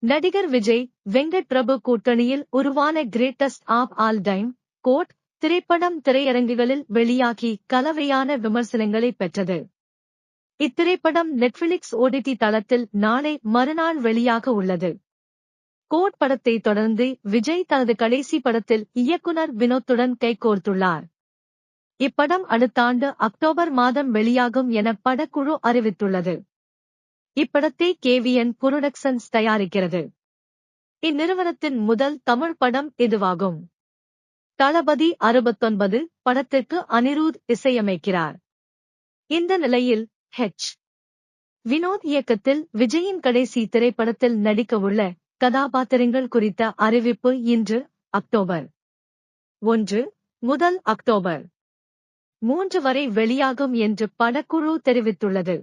நடிகர் விஜய் வெங்கட் பிரபு கூட்டணியில் உருவான greatest of all time GOAT திரைப்படம் திரையரங்குகளில் வெளியாகி கலவையான விமர்சனங்களை பெற்றது. இத்திரைப்படம் நெட்ஃபிளிக்ஸ் OTT தளத்தில் நாளை மறுநாள் வெளியாக உள்ளது. கோட் படத்தை தொடர்ந்து விஜய் தனது கடைசி படத்தில் இயக்குனர் வினோத்துடன் கைகோர்த்துள்ளார். இப்படம் அடுத்த ஆண்டு அக்டோபர் மாதம் வெளியாகும் என படக்குழு அறிவித்துள்ளது. இப்படத்தை KVN புரொடக்ஷன்ஸ் தயாரிக்கிறது. இந்நிறுவனத்தின் முதல் தமிழ் படம் இதுவாகும். தளபதி 69 படத்திற்கு அனிருத் இசையமைக்கிறார். இந்த நிலையில் H. வினோத் இயக்கத்தில் விஜயின் கடைசி திரைப்படத்தில் நடிக்கவுள்ள கதாபாத்திரங்கள் குறித்த அறிவிப்பு இன்று அக்டோபர் 1 முதல் அக்டோபர் 3 வரை வெளியாகும் என்று படக்குழு தெரிவித்துள்ளது.